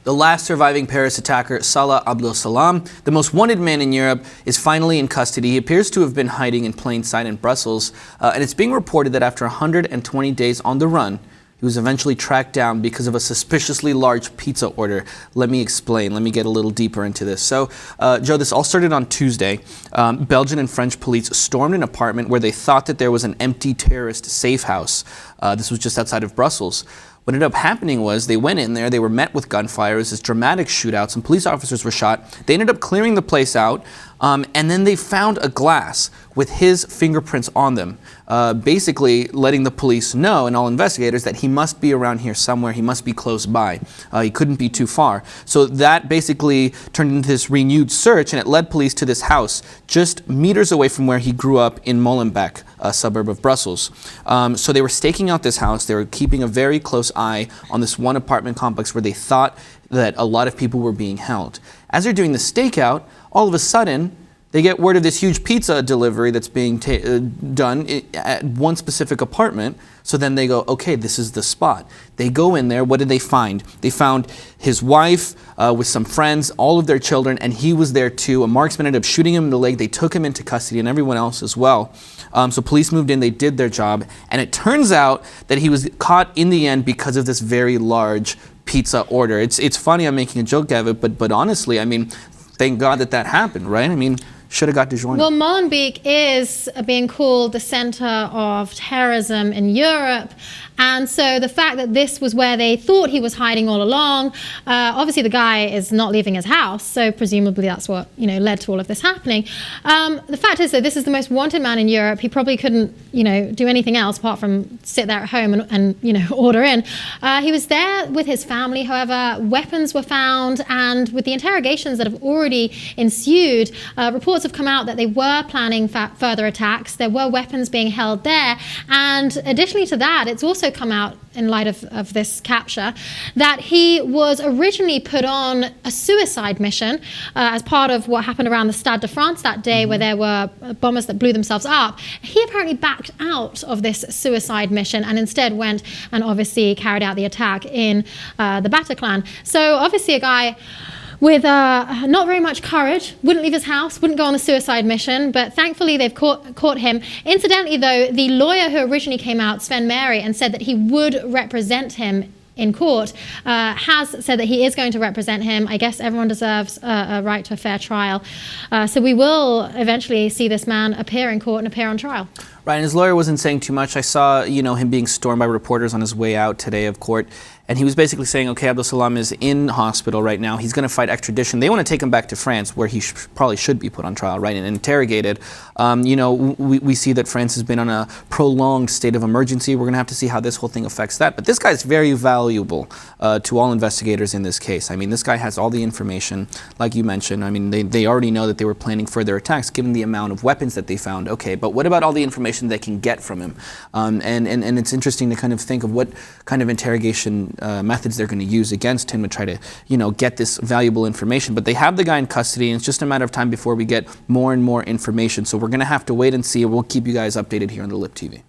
The last surviving Paris attacker, Salah Abdeslam, the most wanted man in Europe, is finally in custody. He appears to have been hiding in plain sight in Brussels, and it's being reported that after 120 days on the run, he was eventually tracked down because of a suspiciously large pizza order. Let me explain. Let me get a little deeper into this. So, Joe, this all started on Tuesday. Belgian and French police stormed an apartment where they thought that there was an empty terrorist safe house. This was just outside of Brussels. What ended up happening was they went in there, they were met with gunfire, it was this dramatic shootout, some police officers were shot. They ended up clearing the place out, and then they found a glass with his fingerprints on them, basically letting the police know, and all investigators, that he must be around here somewhere, he must be close by. He couldn't be too far. So that basically turned into this renewed search, and it led police to this house just meters away from where he grew up in Molenbeek, a suburb of Brussels. So they were staking out this house, they were keeping a very close eye on this one apartment complex where they thought that a lot of people were being held. As they're doing the stakeout, all of a sudden, they get word of this huge pizza delivery that's being done at one specific apartment. So then they go, okay, this is the spot. They go in there. What did they find? They found his wife with some friends, all of their children, and he was there too. A marksman ended up shooting him in the leg. They took him into custody and everyone else as well. So police moved in. They did their job. And it turns out that he was caught in the end because of this very large pizza order. It's funny I'm making a joke of it, but honestly, I mean, thank God that happened, right? I mean, should have got disjointed. Well, Molenbeek is being called the center of terrorism in Europe. And so the fact that this was where they thought he was hiding all along, obviously the guy is not leaving his house, so presumably that's what, led to all of this happening. The fact is that this is the most wanted man in Europe. He probably couldn't, do anything else apart from sit there at home and order in. He was there with his family, however, weapons were found, and with the interrogations that have already ensued, reports have come out that they were planning further attacks. There were weapons being held there, and additionally to that, it's also come out in light of this capture that he was originally put on a suicide mission as part of what happened around the Stade de France that day, where there were bombers that blew themselves up. He apparently backed out of this suicide mission and instead went and obviously carried out the attack in the Bataclan. So obviously a guy with not very much courage, wouldn't leave his house, wouldn't go on a suicide mission, but thankfully they've caught him. Incidentally though, the lawyer who originally came out, Sven Mary, and said that he would represent him in court, has said that he is going to represent him. I guess everyone deserves a right to a fair trial. So we will eventually see this man appear in court and appear on trial. Right, and his lawyer wasn't saying too much. I saw, him being stormed by reporters on his way out today of court. And he was basically saying, okay, Abdeslam is in hospital right now. He's going to fight extradition. They want to take him back to France, where he probably should be put on trial, right, and interrogated. We see that France has been on a prolonged state of emergency. We're going to have to see how this whole thing affects that. But this guy's very valuable to all investigators in this case. I mean, this guy has all the information, like you mentioned. I mean, they already know that they were planning further attacks, given the amount of weapons that they found. Okay, but what about all the information they can get from him? And it's interesting to kind of think of what kind of interrogation methods they're going to use against him to try to, get this valuable information. But they have the guy in custody, and it's just a matter of time before we get more and more information. So we're going to have to wait and see. We'll keep you guys updated here on the Lip TV.